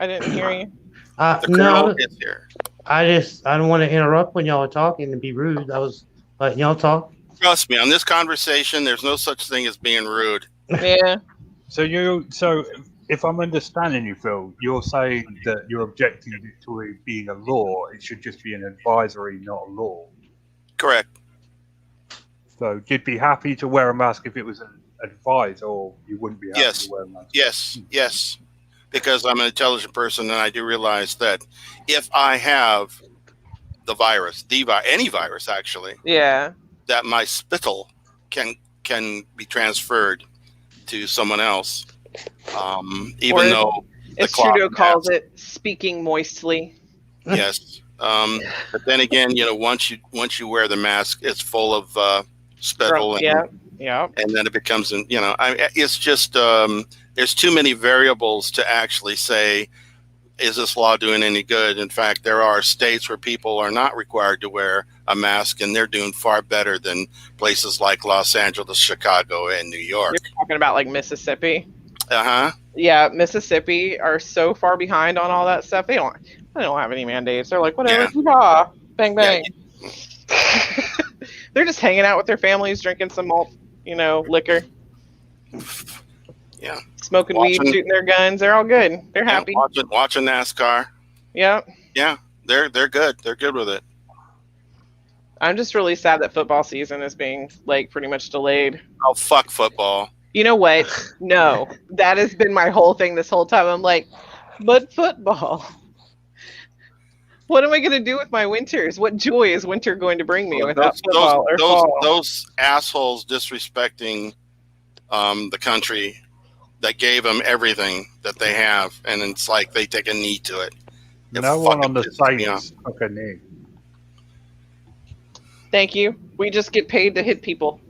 I didn't hear you. The colonel No, is here. I don't want to interrupt when y'all are talking and be rude. I was letting y'all talk. Trust me, on this conversation, there's no such thing as being rude. Yeah. So if I'm understanding you, Phil, you're saying that you're objecting to it being a law. It should just be an advisory, not a law. Correct. So you'd be happy to wear a mask if it was an advice, or you wouldn't be happy Yes. to wear a mask. Yes. Because I'm an intelligent person, and I do realize that if I have the virus, any virus actually, Yeah. that my spittle can be transferred to someone else. Even Or though as cloth Trudeau calls mask- it, speaking moistly. Yes. But then again, once you wear the mask, it's full of spittle, Yeah. and then it becomes, it's just there's too many variables to actually say, is this law doing any good? In fact, there are states where people are not required to wear a mask, and they're doing far better than places like Los Angeles, Chicago, and New York. You're talking about like Mississippi. Uh-huh. Yeah, Mississippi are so far behind on all that stuff. They don't have any mandates. They're like, whatever, hoo-ha, bang bang. They're just hanging out with their families, drinking some malt, liquor. Yeah. Smoking weed, shooting their guns. They're all good. They're happy. Watching NASCAR. Yeah. Yeah, they're good. They're good with it. I'm just really sad that football season is being pretty much delayed. Oh, fuck football. You know what? No, that has been my whole thing this whole time. I'm like, but football. What am I going to do with my winters? What joy is winter going to bring me without football or fall? Those assholes disrespecting the country that gave them everything that they have, and it's like they take a knee to it. No one on the Saints took a knee. Thank you. We just get paid to hit people.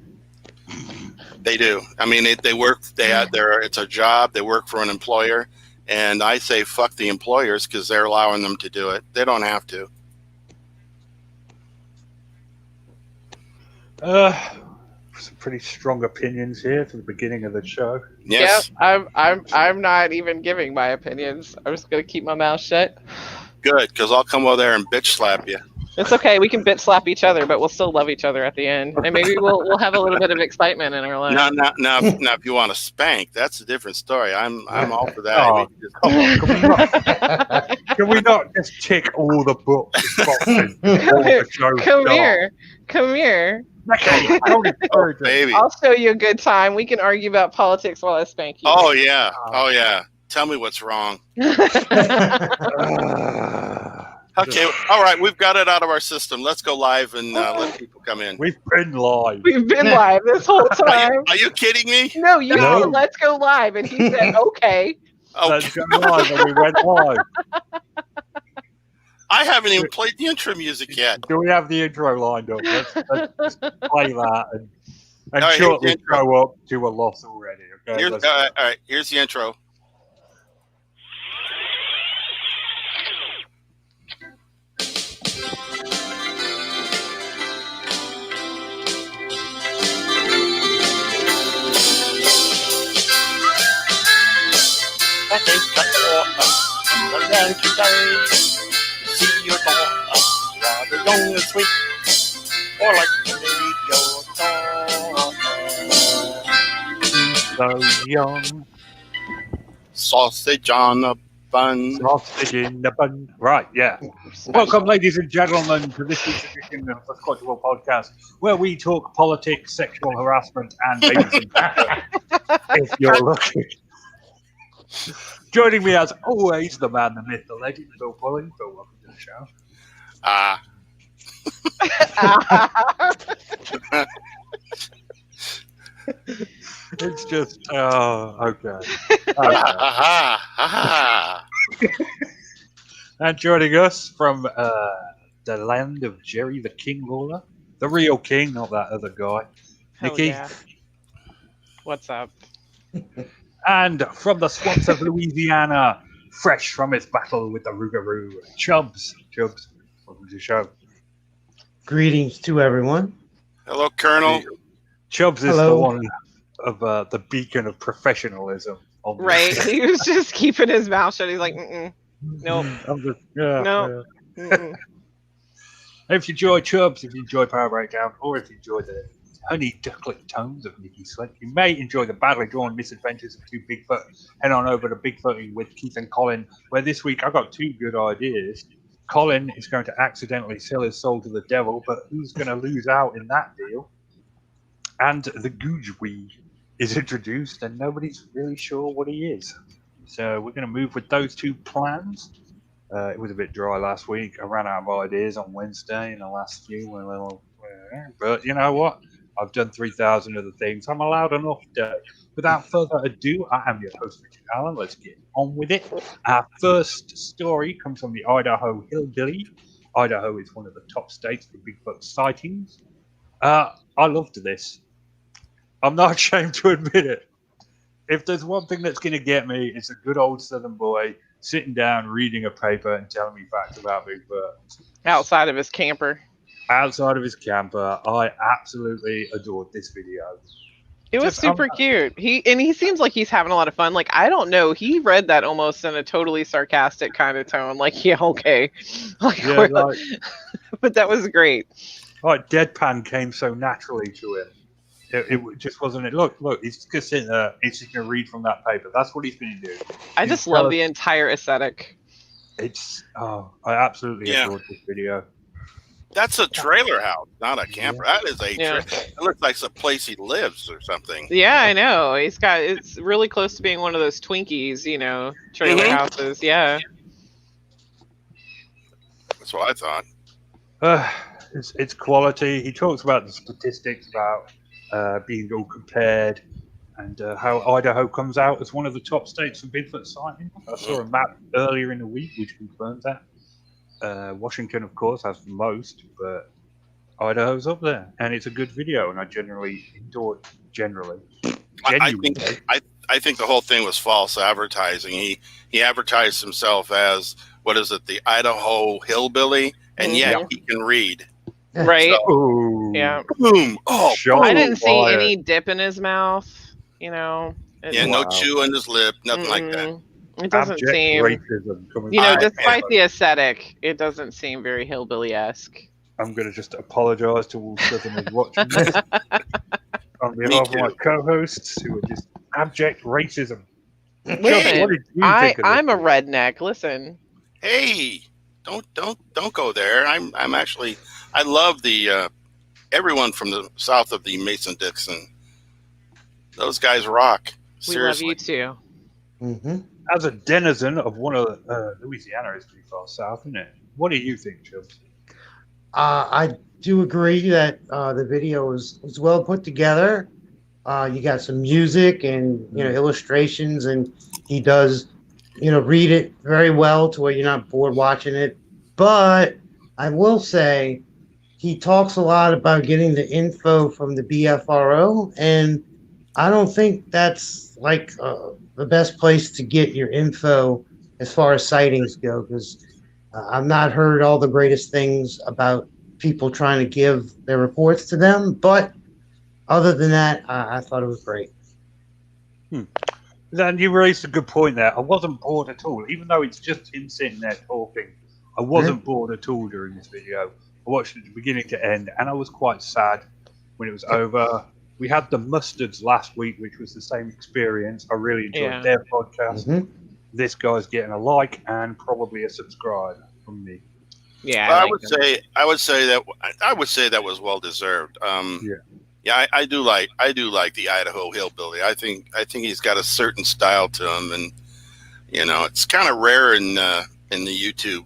They do. I mean, they work. It's a job. They work for an employer, and I say fuck the employers because they're allowing them to do it. They don't have to. Some pretty strong opinions here for the beginning of the show. Yes. Yep, I'm not even giving my opinions. I'm just gonna keep my mouth shut. Good, because I'll come over there and bitch slap you. It's okay. We can bitch slap each other, but we'll still love each other at the end, and maybe we'll have a little bit of excitement in our life. Now, if you want to spank, that's a different story. I'm all for that. Oh, can we not just tick all the books? Come here. Oh, baby. I'll show you a good time. We can argue about politics while I spank you. Oh yeah. Tell me what's wrong. Okay, all right. We've got it out of our system. Let's go live and let people come in. We've been live. We've been live this whole time. Are you kidding me? No, you said let's go live, and he said okay. Let's go live, and we went live. I haven't even played the intro music yet. Do we have the intro lined up? Let's just play that and shortly go up to a loss already. Okay. All right. Here's the intro. See your daughter, rather young and sweet, or like the radio so young. Sausage on a bun. Sausage in the bun. Right, yeah. Welcome, ladies and gentlemen, to this week's edition of the Squatchable podcast, where we talk politics, sexual harassment, and babies. If you're looking. Joining me as always, the man, the myth, the legend, Phil Pulling. Phil, welcome to the show. It's just, okay. And joining us from the land of Jerry the King Lawler, the real king, not that other guy, Nikki. Yeah. What's up? And from the swamps of Louisiana, fresh from his battle with the Rougarou, Chubbs. Chubbs, welcome to the show. Greetings to everyone. Hello, Colonel. Chubbs is the one of the beacon of professionalism Right? He was just keeping his mouth shut. He's like, nope, no. If you enjoy Chubs, if you enjoy Power Breakdown, or if you enjoy the honey ducklet tones of Nicky Slick, you may enjoy the badly drawn misadventures of two Bigfoot. Head on over to Bigfooting with Keith and Colin, where this week I got two good ideas. Colin is going to accidentally sell his soul to the devil, but who's going to lose out in that deal? And the Goojwee is introduced, and nobody's really sure what he is. So we're going to move with those two plans. It was a bit dry last week. I ran out of ideas on Wednesday, and the last few were a little... But you know what? I've done 3,000 of the things. I'm allowed an off day. Without further ado, I am your host, Richard Allen. Let's get on with it. Our first story comes from the Idaho Hillbilly. Idaho is one of the top states for Bigfoot sightings. I loved this. I'm not ashamed to admit it. If there's one thing that's going to get me, it's a good old Southern boy sitting down, reading a paper, and telling me facts about Bigfoot. Outside of his camper. Outside of his camper, I absolutely adored this video. It was super cute. He seems like he's having a lot of fun. Like, I don't know, he read that almost in a totally sarcastic kind of tone. Like, yeah, okay. But that was great. Like, deadpan came so naturally to him. It just wasn't it. Look, he's just sitting there. He's just going to read from that paper. That's what he's going to do. I just love the entire aesthetic. I absolutely adored this video. That's a trailer house, not a camper. That is it looks like a place he lives or something. Yeah, I know. It's really close to being one of those Twinkies, trailer houses. Yeah. That's what I thought. It's quality. He talks about the statistics about being all compared and how Idaho comes out as one of the top states for Bigfoot sighting. I saw a map earlier in the week which confirms that. Washington, of course, has the most, but Idaho's up there, and it's a good video, and I generally enjoy it. I think the whole thing was false advertising. He advertised himself as, what is it, the Idaho Hillbilly, and he can read. Right. So, yeah. Boom. Oh, I didn't see any dip in his mouth, no chew in his lip, nothing like that. It doesn't seem, despite the aesthetic, it doesn't seem very hillbilly-esque. I'm going to just apologize to all Southerners watching this on behalf of my co-hosts who are just abject racism. Listen, I'm a redneck. Listen. Hey, don't go there. I'm actually, I love the everyone from the south of the Mason-Dixon. Those guys rock. Seriously. We love you too. Mm-hmm. As a denizen of one of Louisiana is pretty far south, isn't it? What do you think, Chubbs? I do agree that the video was well put together. You got some music and illustrations, and he does read it very well to where you're not bored watching it. But I will say he talks a lot about getting the info from the BFRO, and I don't think that's like the best place to get your info as far as sightings go, because I've not heard all the greatest things about people trying to give their reports to them. But other than that, I thought it was great. Then you raised a good point there. I wasn't bored at all, even though it's just him sitting there talking. I wasn't bored at all during this video. I watched it beginning to end, and I was quite sad when it was over. We had the Mustards last week, which was the same experience. I really enjoyed their podcast. Mm-hmm. This guy's getting a like and probably a subscribe from me. Yeah, well, I would say that was well deserved. I do like the Idaho Hillbilly. I think he's got a certain style to him, and it's kind of rare in the YouTube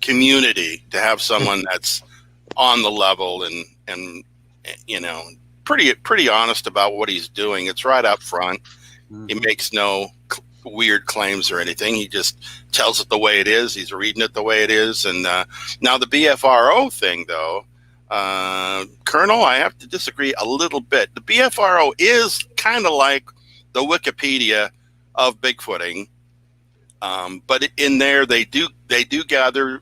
community to have someone that's on the level and pretty honest about what he's doing. It's right up front. Mm-hmm. He makes no weird claims or anything. He just tells it the way it is. He's reading it the way it is. And now the BFRO thing, though, Colonel, I have to disagree a little bit. The BFRO is kind of like the Wikipedia of Bigfooting, but in there they do gather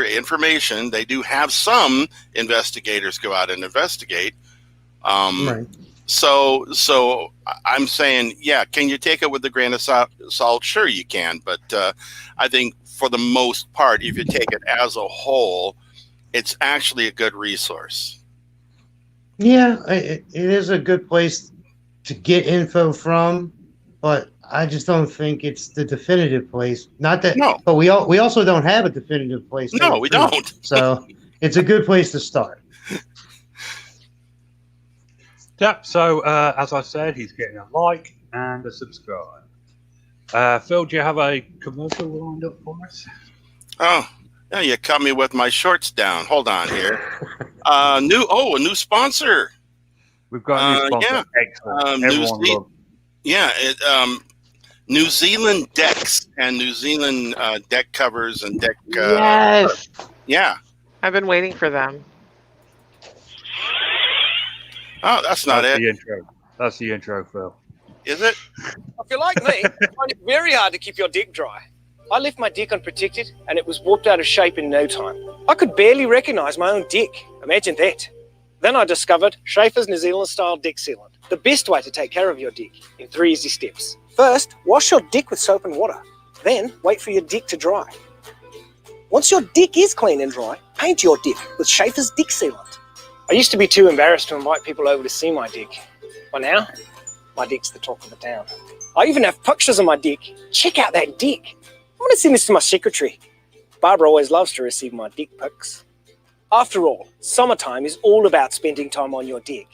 information. They do have some investigators go out and investigate. Right. So I'm saying, yeah, can you take it with a grain of salt? Sure, you can. But I think for the most part, if you take it as a whole, it's actually a good resource. Yeah, it is a good place to get info from, but I just don't think it's the definitive place. Not that, No. but we also don't have a definitive place. to tell No, the we truth. don't. So it's a good place to start. Yep. So as I said, he's getting a like and a subscribe. Phil, do you have a commercial lined up for us? Oh, yeah, you caught me with my shorts down. Hold on here. A new sponsor. We've got a new sponsor. Yeah. Excellent. Everyone loves. Yeah, New Zealand decks and New Zealand deck covers and deck. Yes. Yeah. I've been waiting for them. Oh, that's not it. The intro. That's the intro, Phil. Is it? If you're like me, you find it very hard to keep your dick dry. I left my dick unprotected and it was warped out of shape in no time. I could barely recognise my own dick. Imagine that. Then I discovered Schaefer's New Zealand style dick sealant. The best way to take care of your dick in 3 easy steps. First, wash your dick with soap and water. Then, wait for your dick to dry. Once your dick is clean and dry, paint your dick with Schaefer's dick sealant. I used to be too embarrassed to invite people over to see my dick. But now, my dick's the talk of the town. I even have pictures of my dick. Check out that dick. I'm going to send this to my secretary. Barbara always loves to receive my dick pics. After all, summertime is all about spending time on your dick.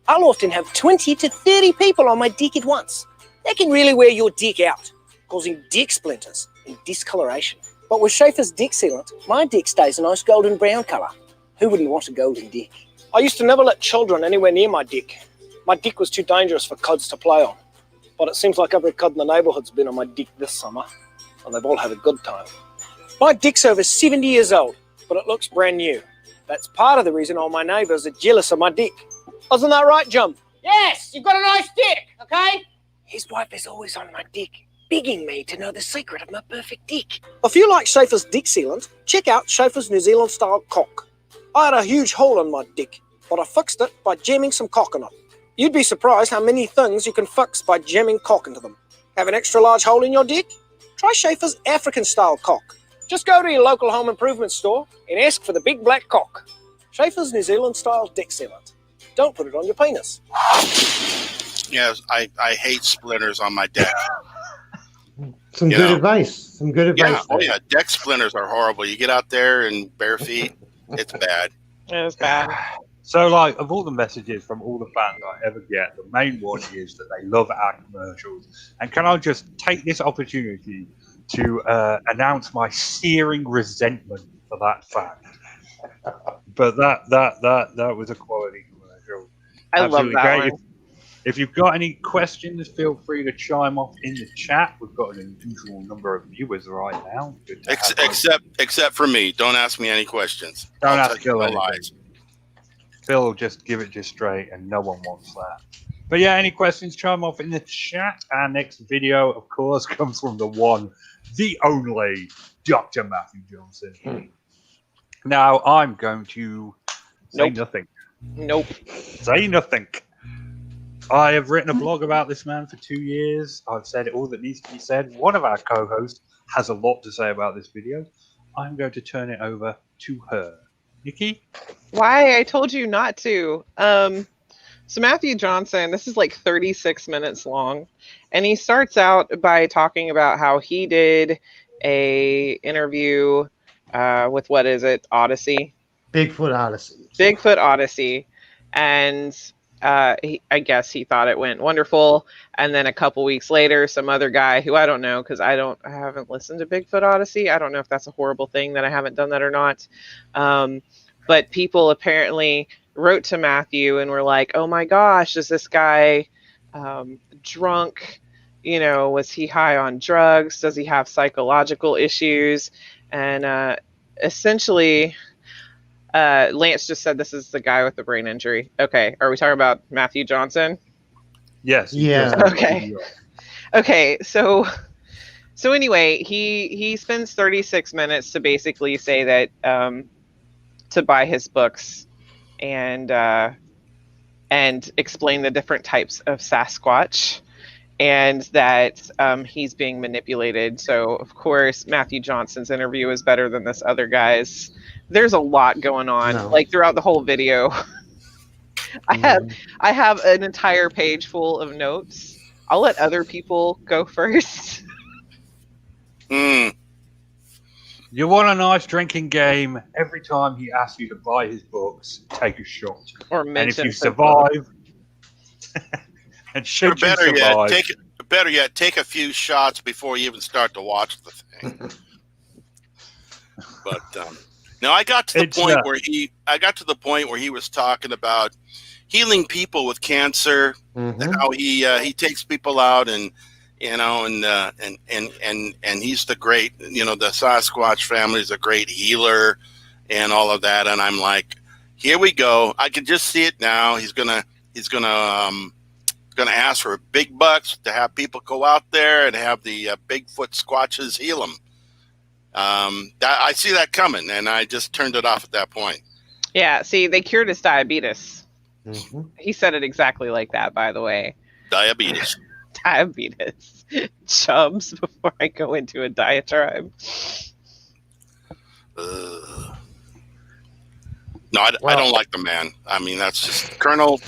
I'll often have 20 to 30 people on my dick at once. That can really wear your dick out, causing dick splinters and discoloration. But with Schaefer's dick sealant, my dick stays a nice golden brown colour. Who wouldn't want a golden dick? I used to never let children anywhere near my dick. My dick was too dangerous for kids to play on. But it seems like every kid in the neighbourhood's been on my dick this summer, and they've all had a good time. My dick's over 70 years old, but it looks brand new. That's part of the reason all my neighbours are jealous of my dick. Isn't that right, Jim? Yes, you've got a nice dick, okay? His wife is always on my dick, begging me to know the secret of my perfect dick. If you like Schaefer's dick sealant, check out Schaefer's New Zealand style cock. I had a huge hole in my dick, but I fixed it by jamming some cock in it. You'd be surprised how many things you can fix by jamming cock into them. Have an extra large hole in your dick? Try Schaefer's African style cock. Just go to your local home improvement store and ask for the big black cock. Schaefer's New Zealand style dick sealant. Don't put it on your penis. Yes, I hate splinters on my deck. Some good advice. Some good advice. Yeah, oh yeah, deck splinters are horrible. You get out there in bare feet, it's bad. It was bad. So, like, of all the messages from all the fans I ever get, the main one is that they love our commercials. And can I just take this opportunity to announce my searing resentment for that fact? But that was a quality commercial. I love that one. If you've got any questions, feel free to chime off in the chat. We've got an unusual number of viewers right now. Except for me. Don't ask me any questions. Don't ask Phil lies. Phil will just give it just straight, and no one wants that. But yeah, any questions, chime off in the chat. Our next video, of course, comes from the one, the only Dr. Matthew Johnson. Now, I'm going to say nothing. Nope. Say nothing. I have written a blog about this man for 2 years. I've said all that needs to be said. One of our co-hosts has a lot to say about this video. I'm going to turn it over to her. Nikki? Why? I told you not to. So Matthew Johnson, this is like 36 minutes long. And he starts out by talking about how he did a interview with, what is it, Odyssey? Bigfoot Odyssey. Bigfoot Odyssey. And I guess he thought it went wonderful. And then a couple weeks later, some other guy who I don't know, because I haven't listened to Bigfoot Odyssey. I don't know if that's a horrible thing that I haven't done that or not. But people apparently wrote to Matthew and were like, oh my gosh, is this guy drunk? You know, was he high on drugs? Does he have psychological issues? And essentially, Lance just said this is the guy with the brain injury. Okay, are we talking about Matthew Johnson? Yes. Yeah. Okay. Okay, so anyway, he spends 36 minutes to basically say that to buy his books and and explain the different types of Sasquatch, and that he's being manipulated. So, of course, Matthew Johnson's interview is better than this other guy's. There's a lot going on, No. like throughout the whole video. I have an entire page full of notes. I'll let other people go first. Mm. You want a nice drinking game. Every time he asks you to buy his books, take a shot. Or And if mention you the survive, and Or should you better survive, yet, take a few shots before you even start to watch the thing. But no, I got to the point where he was talking about healing people with cancer, and how he takes people out, and and he's the great, the Sasquatch family is a great healer and all of that. And I'm like, here we go. I can just see it now. He's gonna ask for big bucks to have people go out there and have the Bigfoot Squatches heal them. I see that coming, and I just turned it off at that point. Yeah, see, they cured his diabetes. He said it exactly like that, by the way. Diabetes. Diabetes. Chubs, before I go into a diatribe. No, I don't like the man. I mean, that's just Colonel.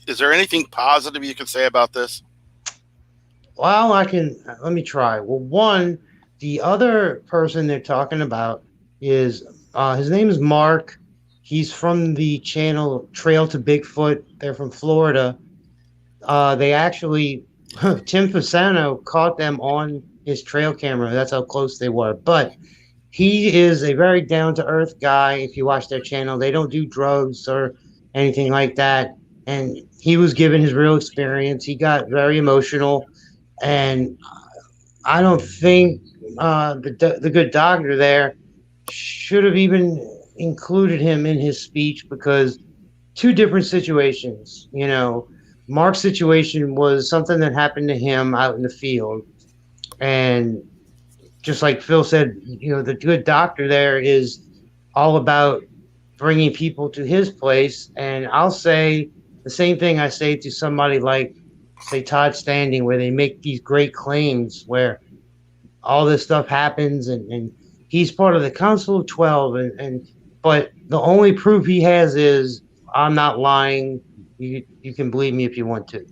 Is there anything positive you can say about this? Well, let me try. Well, one, the other person they're talking about is, his name is Mark. He's from the channel Trail to Bigfoot. They're from Florida. They actually, Tim Fasano caught them on his trail camera. That's how close they were. But he is a very down-to-earth guy. If you watch their channel, they don't do drugs or anything like that. And he was given his real experience. He got very emotional. And I don't think the good doctor there should have even included him in his speech, because two different situations. Mark's situation was something that happened to him out in the field, and just like Phil said, the good doctor there is all about bringing people to his place. And I'll say the same thing I say to somebody like, say, Todd Standing, where they make these great claims where all this stuff happens, and he's part of the Council of 12, but the only proof he has is, I'm not lying. You can believe me if you want to.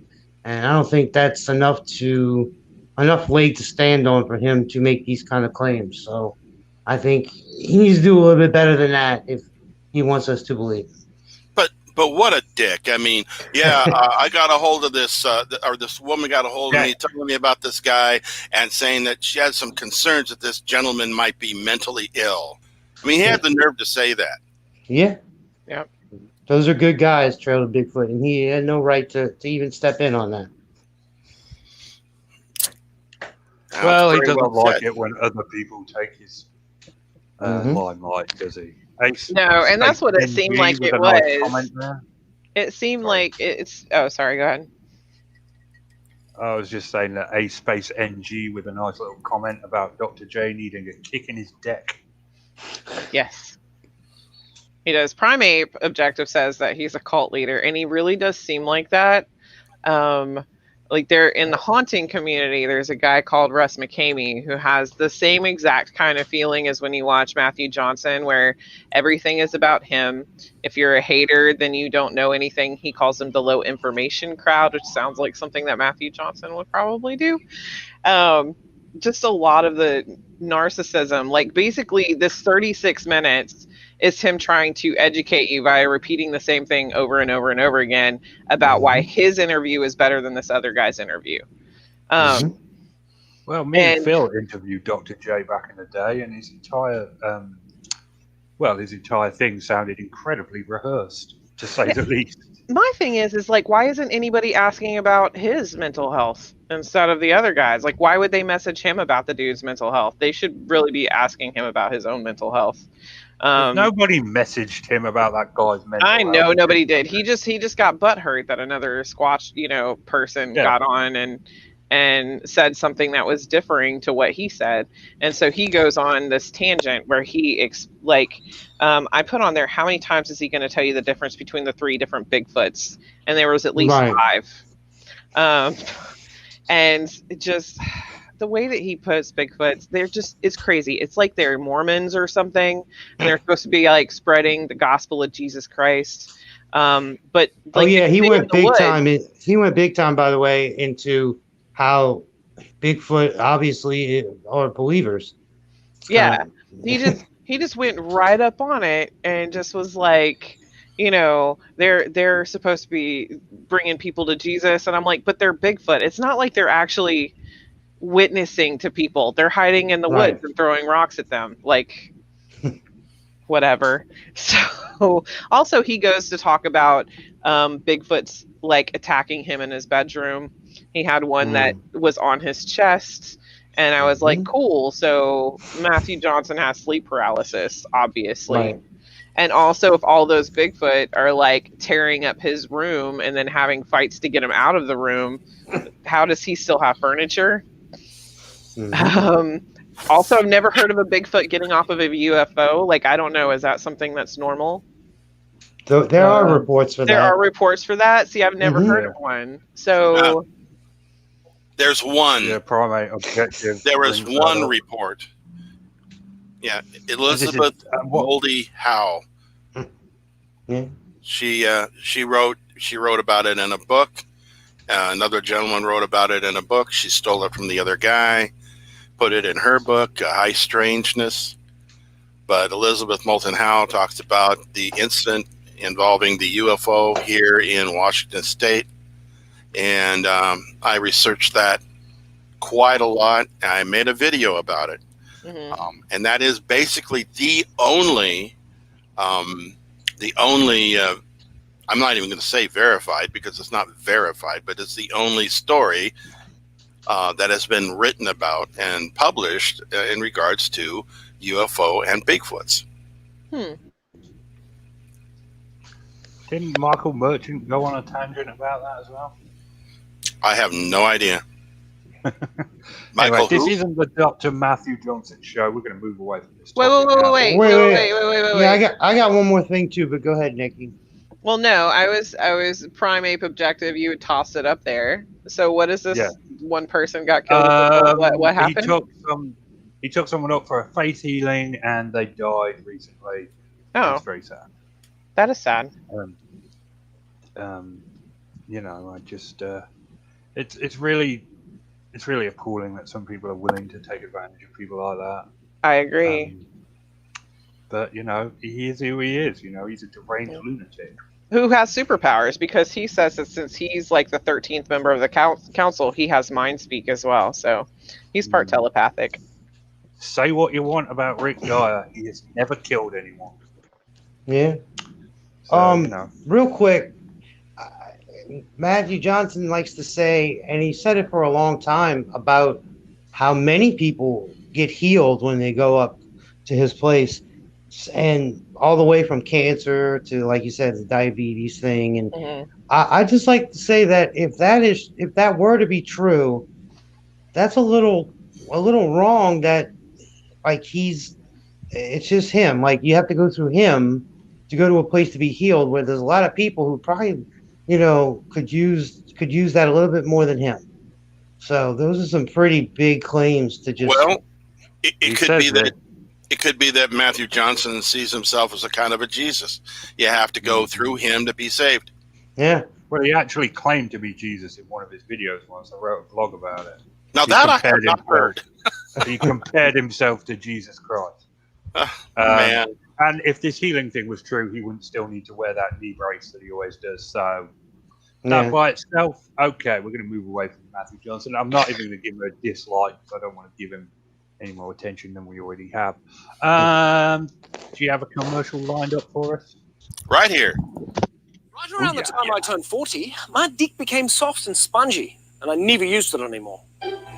And I don't think that's enough leg to stand on for him to make these kind of claims. So I think he needs to do a little bit better than that if he wants us to believe. But what a dick. I mean, yeah, I got a hold of this, or this woman got a hold of me, telling me about this guy and saying that she had some concerns that this gentleman might be mentally ill. I mean, he had the nerve to say that. Yeah. Yep. Those are good guys, Trail to Bigfoot, and he had no right to even step in on that. Well, he doesn't like it when other people take his limelight, does he? No, and that's what it seemed like it was. It seemed like it's... Oh, sorry, go ahead. I was just saying that A Space NG with a nice little comment about Dr. J needing a kick in his deck. Yes. He does. Primate Objective says that he's a cult leader, and he really does seem like that. Like, they're in the haunting community, there's a guy called Russ McCamey who has the same exact kind of feeling as when you watch Matthew Johnson, where everything is about him. If you're a hater, then you don't know anything. He calls them the low information crowd, which sounds like something that Matthew Johnson would probably do. Just a lot of the narcissism. Like, basically, this 36 minutes is him trying to educate you by repeating the same thing over and over and over again about why his interview is better than this other guy's interview. Well, me and Phil interviewed Dr. J back in the day, and his entire thing sounded incredibly rehearsed, to say the least. My thing is like, why isn't anybody asking about his mental health instead of the other guys? Like, why would they message him about the dude's mental health? They should really be asking him about his own mental health. Nobody messaged him about that guy's mental health. I know nobody did. He just got butthurt that another Squatch, person got on and and said something that was differing to what he said. And so he goes on this tangent where I put on there, how many times is he going to tell you the difference between the 3 different Bigfoots? And there was at least Right. 5. And it just, the way that he puts Bigfoots, it's crazy. It's like they're Mormons or something, and they're supposed to be like spreading the gospel of Jesus Christ. But like, oh yeah, he went big woods, time. He went big time, by the way, into how Bigfoot obviously are believers. Yeah, he just went right up on it and just was like, they're supposed to be bringing people to Jesus, and I'm like, but they're Bigfoot. It's not like they're actually witnessing to people. They're hiding in the Right. woods and throwing rocks at them, like whatever. So also he goes to talk about Bigfoot's like attacking him in his bedroom. He had one that was on his chest, and I was like, cool. So Matthew Johnson has sleep paralysis, obviously. Right. And also, if all those Bigfoot are like tearing up his room and then having fights to get him out of the room, how does he still have furniture? Also, I've never heard of a Bigfoot getting off of a UFO. Like, I don't know. Is that something that's normal? There are reports for that. There are reports for that. See, I've never heard of one. So there's one. Yeah, primate objective. There was one report. Yeah, Elizabeth Moldy Howe. Yeah. She wrote about it in a book. Another gentleman wrote about it in a book. She stole it from the other guy, put it in her book, High Strangeness. But Elizabeth Moulton Howe talks about the incident involving the UFO here in Washington State. And I researched that quite a lot. I made a video about it. And that is basically the only I'm not even going to say verified, because it's not verified, but it's the only story that has been written about and published in regards to UFO and Bigfoots. Didn't Michael Merchant go on a tangent about that as well? I have no idea. Michael, anyway, this isn't the Dr. Matthew Johnson show. We're going to move away from this. Wait. Yeah, I got one more thing too, but go ahead, Nikki. Well, no, I was Prime Ape Objective. You tossed it up there. So what is this? Yeah. One person got killed. What happened? He took someone up for a faith healing, and they died recently. Oh, it's very sad. That is sad. I just it's really appalling that some people are willing to take advantage of people like that. I agree. But he is who he is. He's a deranged lunatic who has superpowers, because he says that since he's like the 13th member of the council, he has mind speak as well. So he's part telepathic. Say what you want about Rick Dyer, he has never killed anyone. Yeah. So, real quick, Matthew Johnson likes to say, and he said it for a long time, about how many people get healed when they go up to his place, and all the way from cancer to, like you said, the diabetes thing. And I just like to say that if that were to be true, that's a little wrong. That like it's just him. Like, you have to go through him to go to a place to be healed, where there's a lot of people who probably could use that a little bit more than him. So those are some pretty big claims to just. Well, it could be that. It could be that Matthew Johnson sees himself as a kind of a Jesus. You have to go through him to be saved. Yeah. Well, he actually claimed to be Jesus in one of his videos once. I wrote a blog about it. Now that I have not heard. He compared himself to Jesus Christ. Man. And if this healing thing was true, he wouldn't still need to wear that knee brace that he always does. So that by itself, okay, we're going to move away from Matthew Johnson. I'm not even going to give him a dislike, because I don't want to give him any more attention than we already have. Do you have a commercial lined up for us? Right here. Right around the time I turned 40, my dick became soft and spongy, and I never used it anymore.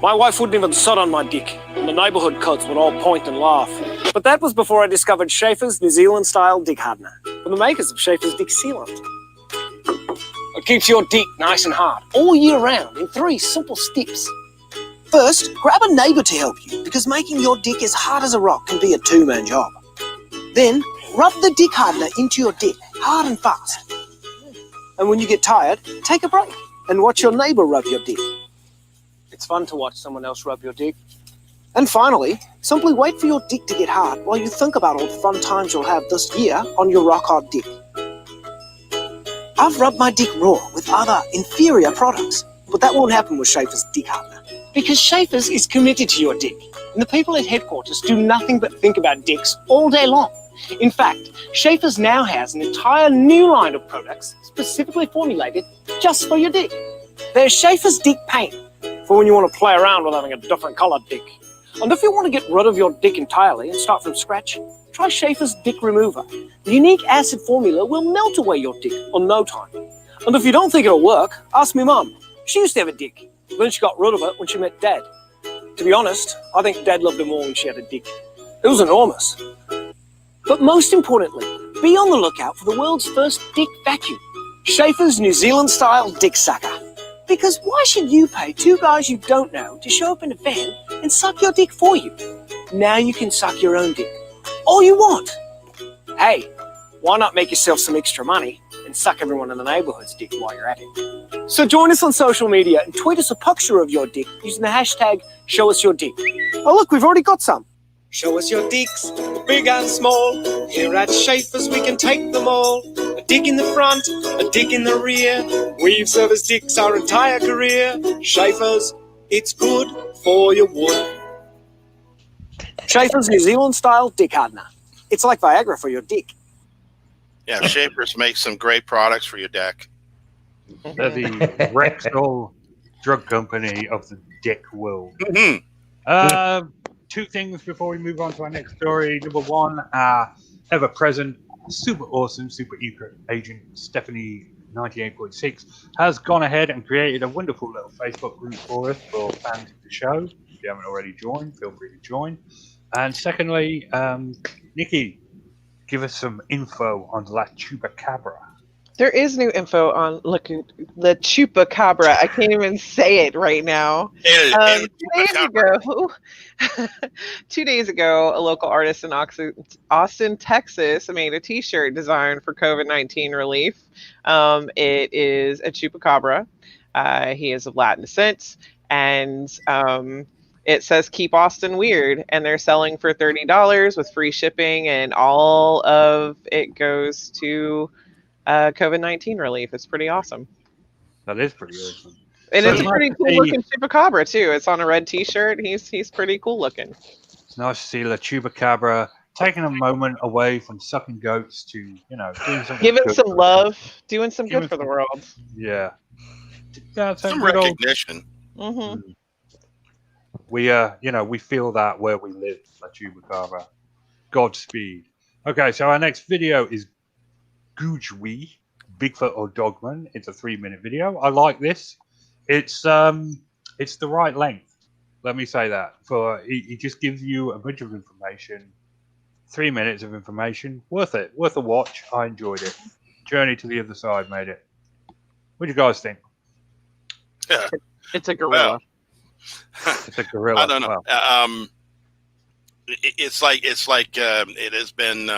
My wife wouldn't even sit on my dick, and the neighbourhood cunts would all point and laugh. But that was before I discovered Schaefer's New Zealand-style dick hardener, from the makers of Schaefer's Dick Sealant. It keeps your dick nice and hard all year round in 3 simple steps. First, grab a neighbour to help you, because making your dick as hard as a rock can be a two-man job. Then, rub the dick hardener into your dick, hard and fast. And when you get tired, take a break and watch your neighbour rub your dick. It's fun to watch someone else rub your dick. And finally, simply wait for your dick to get hard while you think about all the fun times you'll have this year on your rock-hard dick. I've rubbed my dick raw with other inferior products, but that won't happen with Schaefer's dick hardener. Because Schaefer's is committed to your dick, and the people at headquarters do nothing but think about dicks all day long. In fact, Schaefer's now has an entire new line of products specifically formulated just for your dick. There's Schaefer's Dick Paint, for when you want to play around with having a different coloured dick. And if you want to get rid of your dick entirely and start from scratch, try Schaefer's Dick Remover. The unique acid formula will melt away your dick in no time. And if you don't think it'll work, ask me mum. She used to have a dick. Then she got rid of it when she met Dad. To be honest, I think Dad loved her more when she had a dick. It was enormous. But most importantly, be on the lookout for the world's first dick vacuum. Schaefer's New Zealand-style dick sucker. Because why should you pay two guys you don't know to show up in a van and suck your dick for you? Now you can suck your own dick. All you want. Hey, why not make yourself some extra money and suck everyone in the neighbourhood's dick while you're at it? So join us on social media and tweet us a picture of your dick using the hashtag #ShowUsYourDick. Oh look, we've already got some. Show us your dicks, big and small. Here at Schaefer's we can take them all. A dick in the front, a dick in the rear. We've serviced dicks our entire career. Schaefer's, it's good for your wood. Schaefer's New Zealand-style dick hardener. It's like Viagra for your dick. Yeah, Schaefer's makes some great products for your deck. They're the Rexall drug company of the dick world. Mm-hmm. Two things before we move on to our next story. Number one, ever-present, super awesome super secret agent Stephanie 98.6 has gone ahead and created a wonderful little Facebook group for us for fans of the show. If you haven't already joined, feel free to join. And secondly, Nikki, give us some info on La Chupacabra. There is new info on the Chupacabra. I can't even say it right now. 2 days ago, 2 days ago, a local artist in Austin, Texas, made a T-shirt designed for COVID-19 relief. It is a Chupacabra. He is of Latin descent, and it says "Keep Austin Weird," and they're selling for $30 with free shipping, and all of it goes to COVID-19 relief. It's pretty awesome. That is pretty awesome. And So it's a pretty cool looking Chupacabra too. It's on a red T-shirt. He's pretty cool looking. It's nice to see La Chupacabra taking a moment away from sucking goats to, doing something Giving good some for love, doing some Giving good for the some- world. Yeah. Some recognition. Mm-hmm. We feel that where we live, La Chupacabra. Godspeed. Okay, so our next video is Goojwee, Bigfoot or Dogman. It's a 3-minute video. I like this. It's the right length. Let me say that. He just gives you a bunch of information. 3 minutes of information. Worth it. Worth a watch. I enjoyed it. Journey to the Other Side made it. What do you guys think? Yeah. It's a gorilla. It's a gorilla. I don't know. Wow. It's like it has been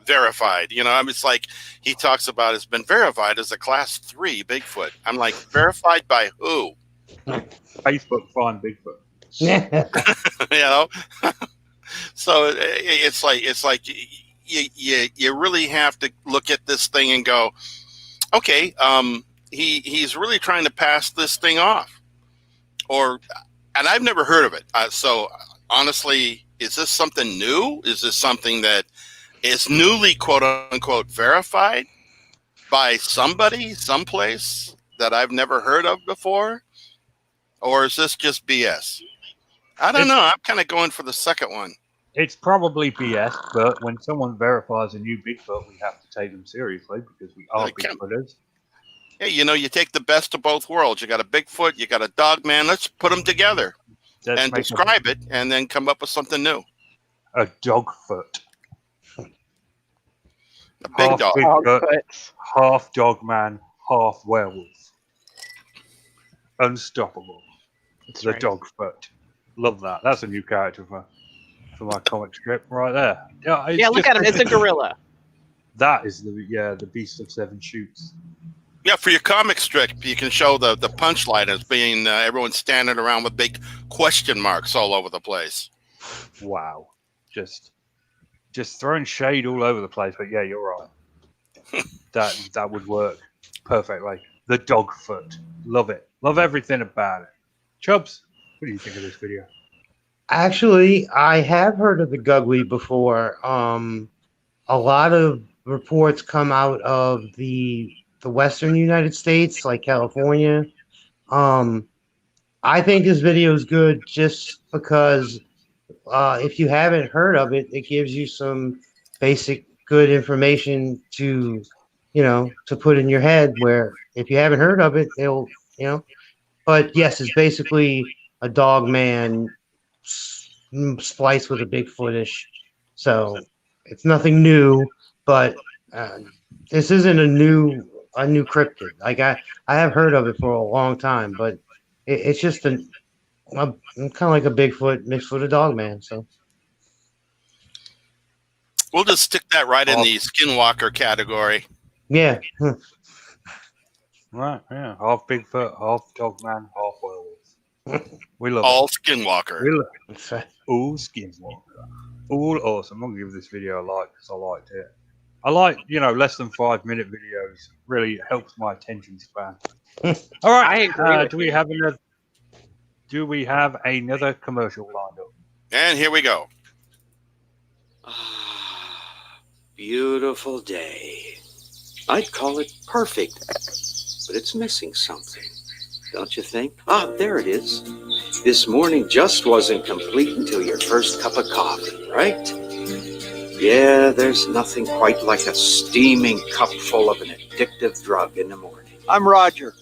verified. It's like he talks about it's been verified as a class 3 Bigfoot. I'm like, verified by who? Facebook find Bigfoot. So it's like you really have to look at this thing and go, okay, he's really trying to pass this thing off, and I've never heard of it. So honestly, is this something new? Is this something that is newly quote unquote verified by somebody, someplace that I've never heard of before? Or is this just BS? I don't know. I'm kind of going for the second one. It's probably BS, but when someone verifies a new Bigfoot, we have to take them seriously because we are Bigfooters. Hey, you take the best of both worlds. You got a Bigfoot, you got a dog man. Let's put them together and describe it and then come up with something new. A dogfoot. A big dog. Bigfoot, half dog man, half werewolf. Unstoppable. It's the Dogfoot. Love that. That's a new character for my comic strip right there. Yeah, it's Yeah, look at him. It's a gorilla. That is the Beast of Seven Shoots. Yeah, for your comic strip, you can show the punchline as being everyone standing around with big question marks all over the place. Wow, just throwing shade all over the place. But yeah, you're right. that would work perfectly. The Dogfoot, love it. Love everything about it. Chubbs, what do you think of this video? Actually, I have heard of the Gugly before. A lot of reports come out of the Western United States, like California. I think this video is good just because if you haven't heard of it, it gives you some basic good information to, to put in your head. Where if you haven't heard of it, it'll, But yes, it's basically a dog man spliced with a Bigfootish. So it's nothing new, but this isn't a new cryptid. Like I have heard of it for a long time, but it's just kind of like a Bigfoot mixed with a dog man. So we'll just stick that right in the skinwalker category. Yeah. Right, yeah. Half Bigfoot, half dogman, half werewolf. We love all it. skinwalker. We love it. All skinwalker. All awesome. I'm gonna give this video a like because I liked it. I like, less than 5 minute videos. Really helps my attention span. All right. Do we have another commercial lined up? And here we go. Beautiful day. I'd call it perfect, but it's missing something, don't you think? There it is. This morning just wasn't complete until your first cup of coffee, right? Yeah, there's nothing quite like a steaming cup full of an addictive drug in the morning. I'm Roger,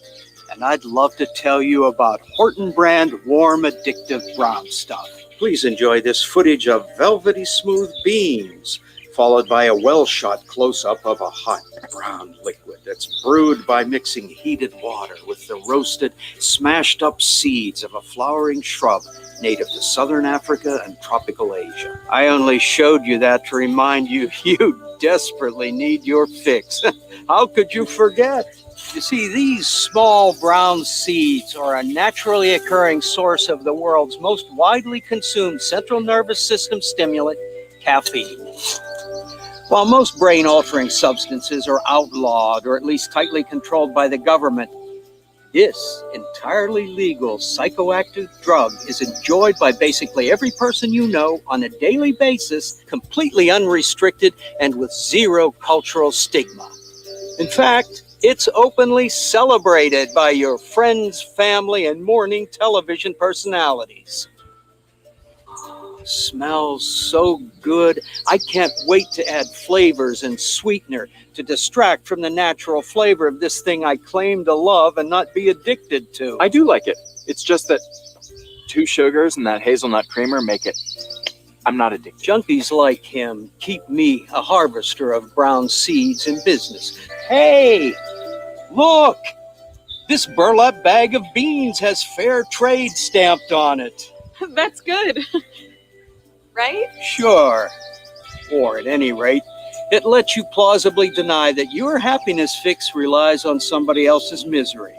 and I'd love to tell you about Horton brand warm addictive brown stuff. Please enjoy this footage of velvety smooth beans, followed by a well-shot close-up of a hot brown liquid that's brewed by mixing heated water with the roasted, smashed-up seeds of a flowering shrub native to southern Africa and tropical Asia. I only showed you that to remind you desperately need your fix. How could you forget? You see, these small brown seeds are a naturally occurring source of the world's most widely consumed central nervous system stimulant, caffeine. While most brain-altering substances are outlawed or at least tightly controlled by the government, this entirely legal psychoactive drug is enjoyed by basically every person you know on a daily basis, completely unrestricted and with zero cultural stigma. In fact, it's openly celebrated by your friends, family, and morning television personalities. Smells so good. I can't wait to add flavors and sweetener to distract from the natural flavor of this thing I claim to love and not be addicted to. I do like it. It's just that 2 sugars and that hazelnut creamer make it. I'm not addicted. Junkies like him keep me, a harvester of brown seeds, in business. Hey, look! This burlap bag of beans has fair trade stamped on it. That's good. Right? Sure. Or at any rate, it lets you plausibly deny that your happiness fix relies on somebody else's misery.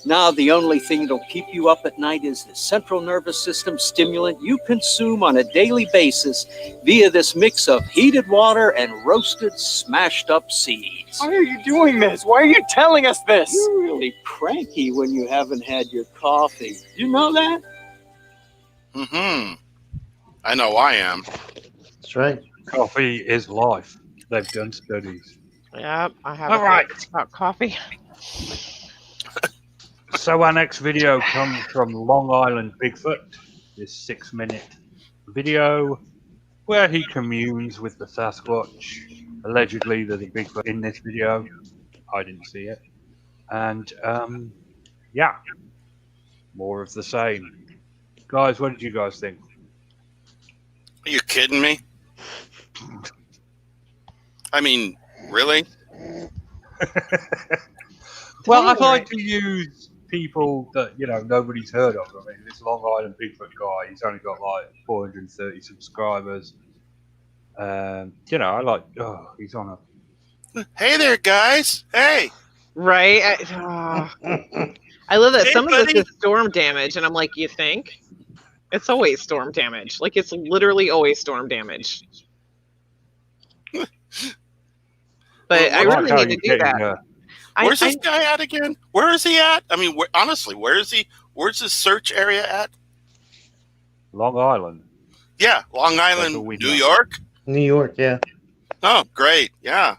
Now the only thing that'll keep you up at night is the central nervous system stimulant you consume on a daily basis via this mix of heated water and roasted, smashed up seeds. Why are you doing this? Why are you telling us this? You're really cranky when you haven't had your coffee. You know that? Mm-hmm. I know I am. That's right. Coffee is life. They've done studies. Yeah, I have. All right. About coffee. So our next video comes from Long Island Bigfoot. This 6-minute video where he communes with the Sasquatch. Allegedly, there's a Bigfoot in this video. I didn't see it. And yeah, more of the same. Guys, what did you guys think? Are you kidding me? I mean, really? Well, I'd like to use people that nobody's heard of. I mean, this Long Island Bigfoot guy, he's only got like 430 subscribers. I like. Oh, he's on a. Hey there, guys. Hey. Right? I love that. Hey, Some of buddy. this is storm damage, and I'm like, you think? It's always storm damage. Like, it's literally always storm damage. But I really need to do that. Where's this guy at again? Where is he at? I mean, honestly, where is he? Where's his search area at? Long Island. Yeah, Long Island, New York. New York, yeah. Oh, great. Yeah.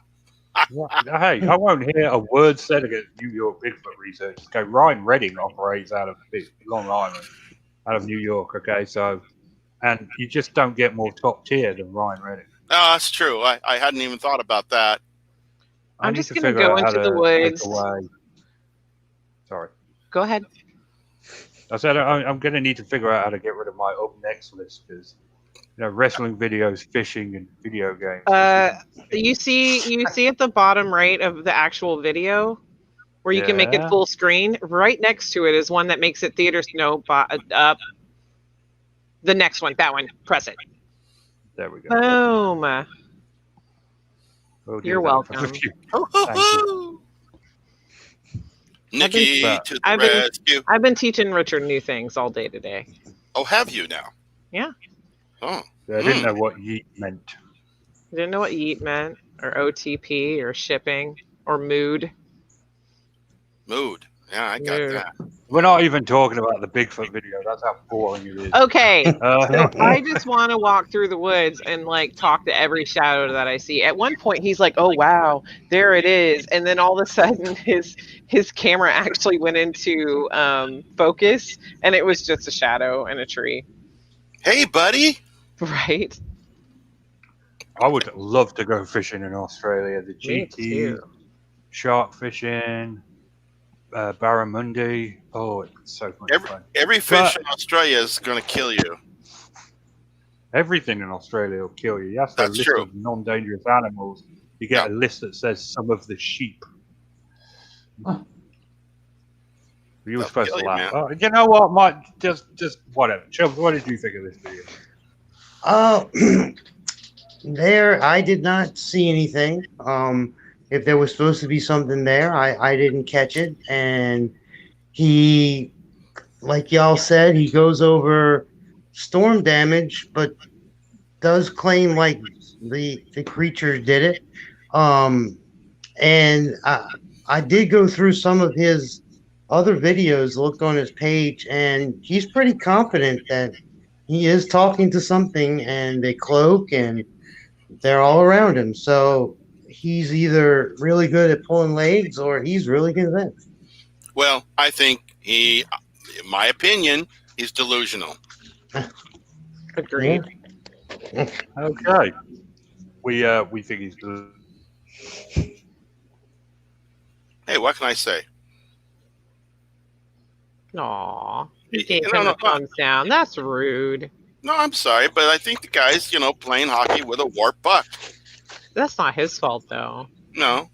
Hey, I won't hear a word said against New York Bigfoot research. Okay, Ryan Redding operates out of Long Island, out of New York. Okay, so, and you just don't get more top tier than Ryan Redding. No, that's true. I hadn't even thought about that. I'm just going to go into the woods. Sorry. Go ahead. I said I'm going to need to figure out how to get rid of my up next list because, wrestling videos, fishing, and video games. You see at the bottom right of the actual video where you can make it full screen. Right next to it is one that makes it theater. No, up. The next one, that one. Press it. There we go. Boom. You're welcome. Nikki to the rescue. I've been teaching Richard new things all day today. Oh, have you now? Yeah. Oh. I didn't know what yeet meant. I didn't know what yeet meant, or OTP, or shipping, or mood. Mood. Yeah, I got that. We're not even talking about the Bigfoot video. That's how boring it is. Okay. So I just want to walk through the woods and talk to every shadow that I see. At one point, he's like, "Oh wow, there it is," and then all of a sudden, his camera actually went into focus, and it was just a shadow and a tree. Hey, buddy. Right. I would love to go fishing in Australia. The GT, shark fishing. Barramundi. Oh, it's so much fun. Every fish in Australia is going to kill you. Everything in Australia will kill you. You have to list of non-dangerous animals. You get a list that says some of the sheep. You were supposed to laugh. Oh, you know what, Mike? Just whatever. Chubbs, what did you think of this video? There, I did not see anything. If there was supposed to be something there, I didn't catch it. And he, like y'all said, he goes over storm damage, but does claim like the creatures did it. And I did go through some of his other videos, looked on his page, and he's pretty confident that he is talking to something, and they cloak and they're all around him. So he's either really good at pulling legs or he's really convinced. Well, I think in my opinion, he's delusional. Agreed. Okay. We think he's delusional. Hey, what can I say? Aw. He gave him a thumbs down. That's rude. No, I'm sorry, but I think the guy's, playing hockey with a warped buck. That's not his fault, though. No,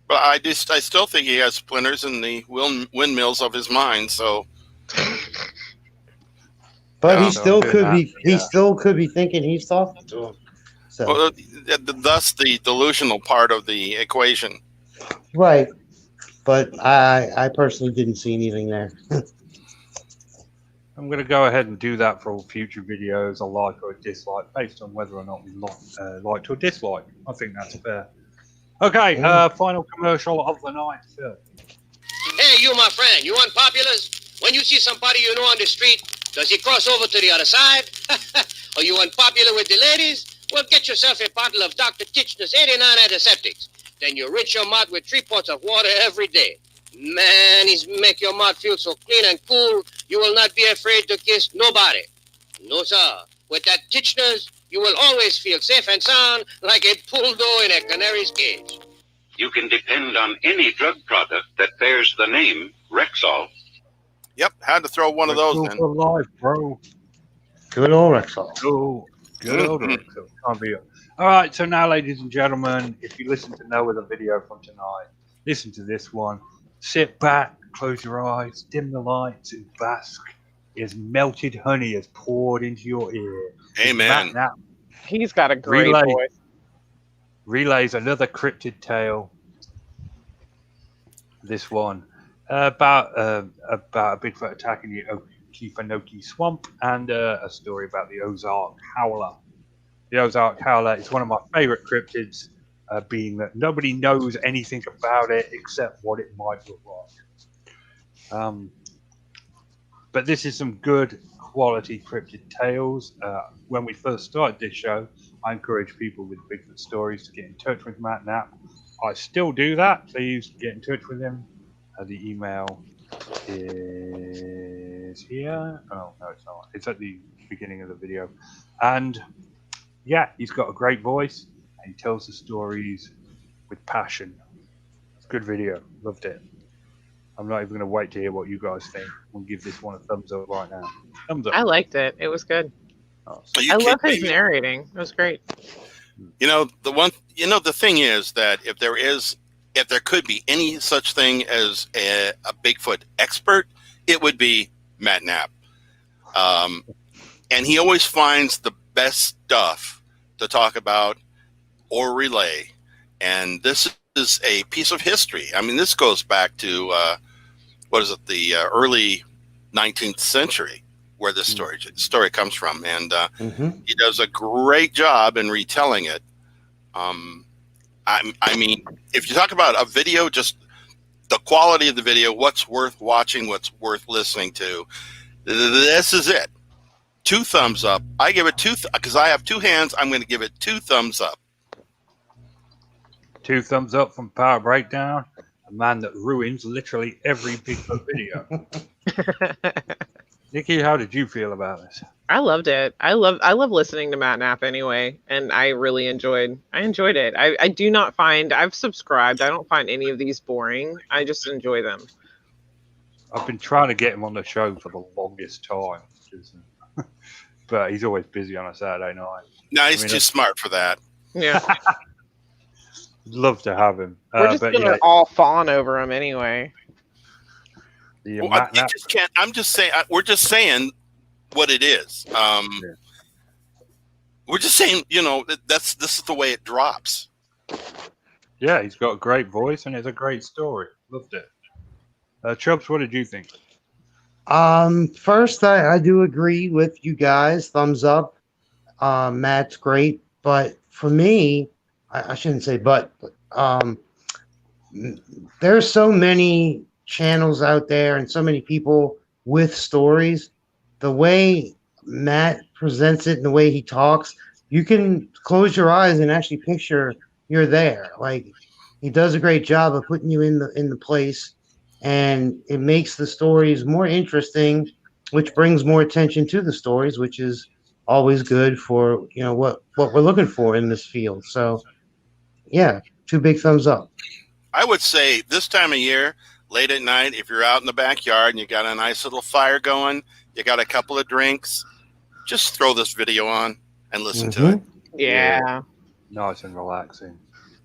but I still think he has splinters in the windmills of his mind. So, but he still could be. He still could be thinking he's talking to him. So, well, thus the delusional part of the equation. Right, but I personally didn't see anything there. I'm going to go ahead and do that for all future videos, a like or a dislike, based on whether or not we liked or disliked. I think that's fair. Okay, final commercial of the night, Phil. Hey, you, my friend, you unpopular? When you see somebody you know on the street, does he cross over to the other side? Are you unpopular with the ladies? Well, get yourself a bottle of Dr. Kitchener's 89 antiseptics. Then you rinse your mouth with 3 pots of water every day. Man, he's make your mouth feel so clean and cool, you will not be afraid to kiss nobody. No, sir. With that Kitchener's, you will always feel safe and sound like a bulldozer in a canary's cage. You can depend on any drug product that bears the name Rexall. Yep, had to throw one of those in. For life, bro. Good old Rexall. Good old Rexall. Can't be. All right, so now, ladies and gentlemen, if you listen to no other video from tonight, listen to this one. Sit back, close your eyes, dim the lights, and bask as melted honey is poured into your ear. Amen. Matt He's got a great voice. Relays another cryptid tale. This one about a Bigfoot attacking the Okefenokee Swamp, and a story about the Ozark Howler. The Ozark Howler is one of my favorite cryptids, being that nobody knows anything about it except what it might look like. But this is some good quality cryptid tales. When we first started this show, I encouraged people with Bigfoot stories to get in touch with Matt Knapp. I still do that. Please get in touch with him. The email is here. Oh, no, it's not. It's at the beginning of the video. And yeah, he's got a great voice, and he tells the stories with passion. It's a good video. Loved it. I'm not even going to wait to hear what you guys think. We'll give this one a thumbs up right now. Thumbs up. I liked it. It was good. Awesome. I love his narrating. It was great. The thing is that if there could be any such thing as a Bigfoot expert, it would be Matt Knapp. And he always finds the best stuff to talk about or relay. And this is a piece of history. I mean, this goes back to, the early 19th century, where this story comes from. And he does a great job in retelling it. I mean, if you talk about a video, just the quality of the video, what's worth watching, what's worth listening to, this is it. 2 thumbs up. I give it 2 because I have 2 hands. I'm going to give it 2 thumbs up. 2 thumbs up from Power Breakdown, a man that ruins literally every Bigfoot video. Nikki, how did you feel about this? I loved it. I love listening to Matt Knapp anyway, and I really enjoyed it. I do not find, I've subscribed, I don't find any of these boring. I just enjoy them. I've been trying to get him on the show for the longest time, but he's always busy on a Saturday night. No, he's too smart for that. Yeah. Love to have him. We're just gonna all fawn over him anyway. Well, you just can't. I'm just saying. We're just saying what it is. We're just saying. This is the way it drops. Yeah, he's got a great voice and it's a great story. Loved it. Chubbs, what did you think? First, I do agree with you guys. Thumbs up. Matt's great, but for me, I shouldn't say but there's so many channels out there and so many people with stories. The way Matt presents it and the way he talks, you can close your eyes and actually picture you're there. Like, he does a great job of putting you in the place, and it makes the stories more interesting, which brings more attention to the stories, which is always good for what we're looking for in this field. So yeah, 2 big thumbs up. I would say this time of year, late at night, if you're out in the backyard and you got a nice little fire going, you got a couple of drinks, just throw this video on and listen to it. Yeah. Nice and relaxing.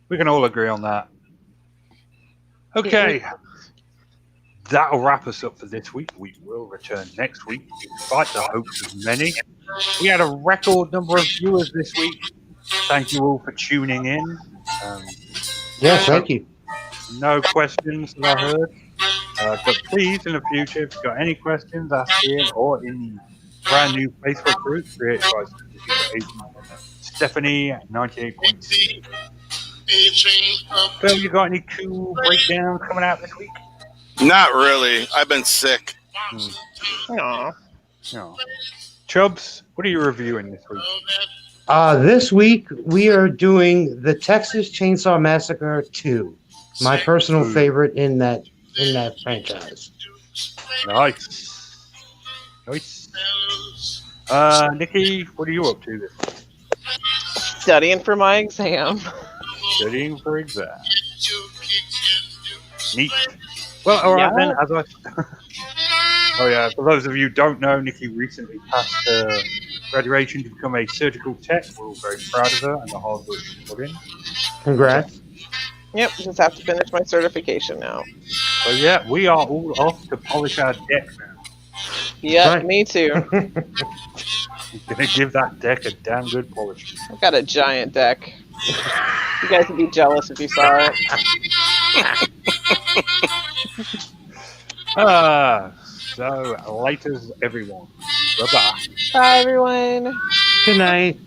We can all agree on that. Okay. That'll wrap us up for this week. We will return next week, despite the hopes of many. We had a record number of viewers this week. Thank you all for tuning in. Yes, thank you. No questions that I heard. But please, in the future, if you've got any questions, ask here or in the brand new Facebook group created by Stephanie 98.6. Phil, you got any cool breakdowns coming out this week? Not really. I've been sick. Aww. No. Chubbs, what are you reviewing this week? This week we are doing the Texas Chainsaw Massacre 2. My personal favorite in that franchise. Nice. Nikki, what are you up to this week? Studying for my exam. Studying for exam. Neat. Well, all right then. As oh yeah, for those of you who don't know, Nikki recently passed graduation to become a surgical tech. We're all very proud of her and the hard work she put in. Congrats. Yep, just have to finish my certification now. So yeah, we are all off to polish our deck now. Yeah, Right. me too. Gonna give that deck a damn good polish. I've got a giant deck. You guys would be jealous if you saw it. So laters everyone. Bye bye. Bye, everyone. Good night.